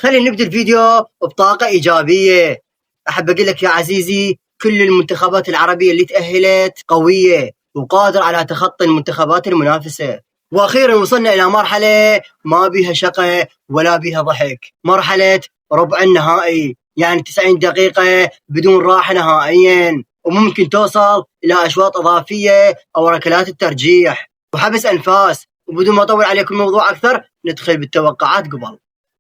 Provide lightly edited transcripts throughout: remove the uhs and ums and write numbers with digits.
خلينا نبدأ الفيديو بطاقة إيجابية. أحب أقول لك يا عزيزي، كل المنتخبات العربية اللي تأهلت قوية وقادرة على تخطي المنتخبات المنافسة. وأخيرا وصلنا إلى مرحلة ما بيها شقة ولا بيها ضحك، مرحلة ربع النهائي، يعني 90 دقيقة بدون راحة نهائيا، وممكن توصل إلى أشواط إضافية أو ركلات الترجيح وحبس أنفاس. وبدون ما أطول عليكم الموضوع أكثر، ندخل بالتوقعات. قبل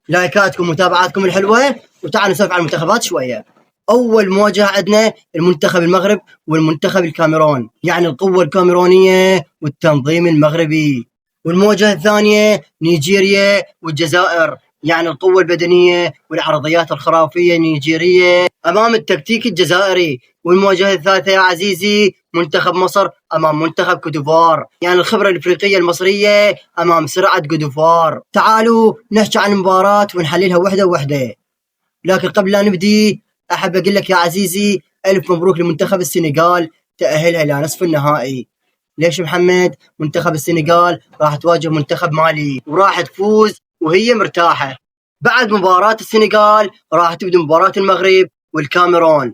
لايكاتكم ومتابعاتكم الحلوة، وتعالوا نسولف عن المنتخبات شوية. أول مواجهة عندنا المنتخب المغرب والمنتخب الكاميرون، يعني القوة الكاميرونية والتنظيم المغربي. والمواجهة الثانية نيجيريا والجزائر، يعني القوة البدنية والعرضيات الخرافية النيجيرية أمام التكتيك الجزائري. والمواجهة الثالثة يا عزيزي منتخب مصر أمام منتخب كوتيفوار، يعني الخبرة الإفريقية المصرية أمام سرعة كوتيفوار. تعالوا نحكي عن المباراة ونحللها وحدة وحدة. لكن قبل لا نبدي، أحب أقول لك يا عزيزي ألف مبروك لمنتخب السنغال، تأهلها إلى نصف النهائي. ليش محمد؟ منتخب السنغال راح تواجه منتخب مالي وراح تفوز وهي مرتاحة. بعد مباراة السنغال راح تبدأ مباراة المغرب والكاميرون.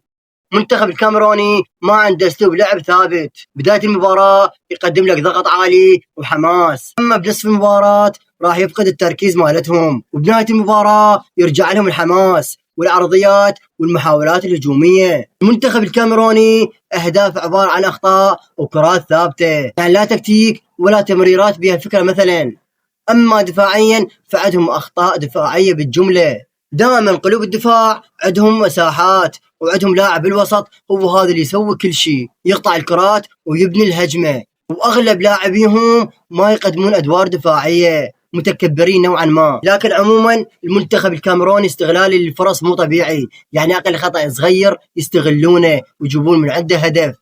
منتخب الكاميروني ما عنده اسلوب لعب ثابت، بداية المباراة يقدم لك ضغط عالي وحماس، اما بنصف المباراة راح يفقد التركيز مالتهم، وبنهاية المباراة يرجع لهم الحماس والعرضيات والمحاولات الهجومية. المنتخب الكاميروني اهداف عبارة عن اخطاء وكرات ثابتة، يعني لا تكتيك ولا تمريرات بها فكرة مثلا. اما دفاعيا فعندهم اخطاء دفاعية بالجملة، دائما قلوب الدفاع عندهم مساحات، وعندهم لاعب الوسط هو هذا اللي يسوي كل شيء، يقطع الكرات ويبني الهجمة. واغلب لاعبيهم ما يقدمون ادوار دفاعية، متكبرين نوعا ما. لكن عموما المنتخب الكاميروني استغلال الفرص مو طبيعي، يعني اقل خطأ صغير يستغلونه ويجيبون من عنده هدف.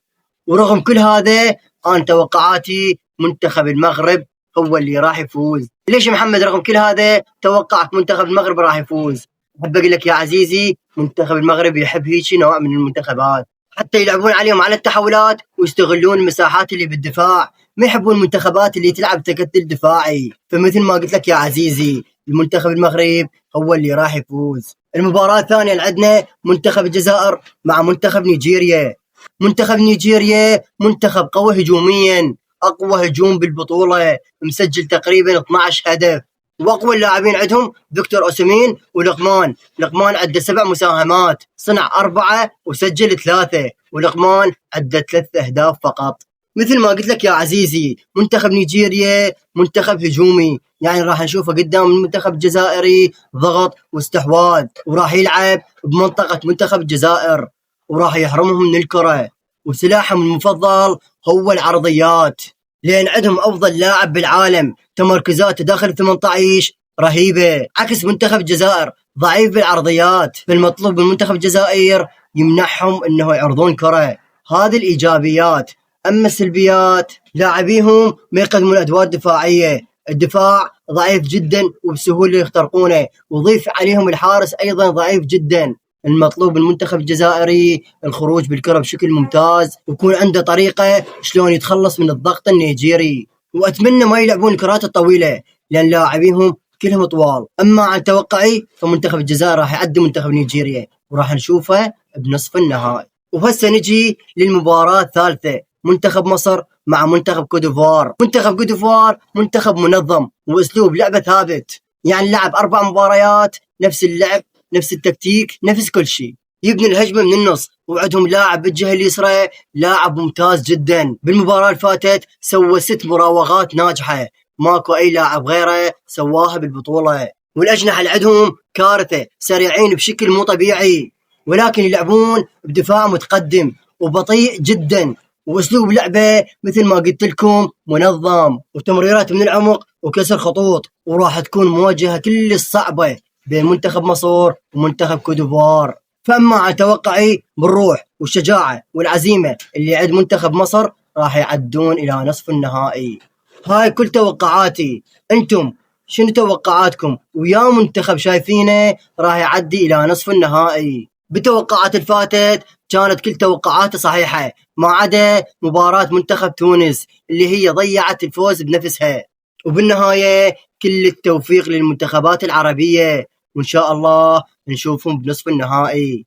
ورغم كل هذا انا توقعاتي منتخب المغرب هو اللي راح يفوز. ليش محمد رغم كل هذا توقعك منتخب المغرب راح يفوز؟ أحب أقول لك يا عزيزي منتخب المغرب يحب هيك نوع من المنتخبات، حتى يلعبون عليهم على التحولات ويستغلون المساحات اللي بالدفاع، ما يحبون المنتخبات اللي تلعب تكتل دفاعي. فمثل ما قلت لك يا عزيزي المنتخب المغرب هو اللي راح يفوز. المباراة الثانية اللي عندنا منتخب الجزائر مع منتخب نيجيريا. منتخب نيجيريا منتخب قوي هجوميا، أقوى هجوم بالبطولة، مسجل تقريبا 12 هدف، واقوى اللاعبين عندهم فيكتور اوسيمين ولقمان. لقمان عنده 7 مساهمات، صنع 4 وسجل 3، ولقمان عنده 3 أهداف فقط. مثل ما قلت لك يا عزيزي منتخب نيجيريا منتخب هجومي، يعني راح نشوفه قدام المنتخب الجزائري ضغط واستحواذ، وراح يلعب بمنطقة منتخب الجزائر وراح يحرمهم من الكرة، وسلاحهم المفضل هو العرضيات، لأن عندهم أفضل لاعب بالعالم، تمركزاته داخل 18 رهيبة، عكس منتخب الجزائر ضعيف بالعرضيات. فالمطلوب من منتخب الجزائر يمنحهم أنه يعرضون كرة، هذه الإيجابيات. أما السلبيات لاعبيهم ما يقدمون أدوار دفاعية، الدفاع ضعيف جدا وبسهولة يخترقونه، وضيف عليهم الحارس أيضا ضعيف جدا. المطلوب من المنتخب الجزائري الخروج بالكرة بشكل ممتاز، ويكون عنده طريقة شلون يتخلص من الضغط النيجيري. وأتمنى ما يلعبون الكرات الطويلة لأن لاعبيهم كلهم طوال. أما عن توقعي فمنتخب الجزائر راح يعدي منتخب نيجيريا وراح نشوفه بنصف النهائي. وهسه نجي للمباراة الثالثة، منتخب مصر مع منتخب كوتيفوار. منتخب كوتيفوار منتخب منظم وأسلوب لعبة ثابت، يعني لعب 4 مباريات نفس اللعب، نفس التكتيك، نفس كل شيء، يبني الهجمة من النص، وعندهم لاعب بالجهة اليسرى لاعب ممتاز جدا. بالمباراة اللي فاتت سوى 6 مراوغات ناجحة، ماكو أي لاعب غيره سواها بالبطولة. والأجنحة اللي عندهم كارثة، سريعين بشكل مو طبيعي، ولكن يلعبون بدفاع متقدم وبطيء جدا، وأسلوب لعبه مثل ما قلت لكم منظم، وتمريرات من العمق وكسر خطوط. وراح تكون مواجهة كل صعبة بين منتخب مصر ومنتخب كوتيفوار. فأما عن توقعي بالروح والشجاعة والعزيمة اللي عند منتخب مصر راح يعدون إلى نصف النهائي. هاي كل توقعاتي، أنتم شنو توقعاتكم؟ ويا منتخب شايفينه راح يعدي إلى نصف النهائي؟ بالتوقعات الفاتت كانت كل توقعاته صحيحة، ما عدا مباراة منتخب تونس اللي هي ضيعت الفوز بنفسها. وبالنهاية كل التوفيق للمنتخبات العربية، وإن شاء الله نشوفهم بنصف النهائي.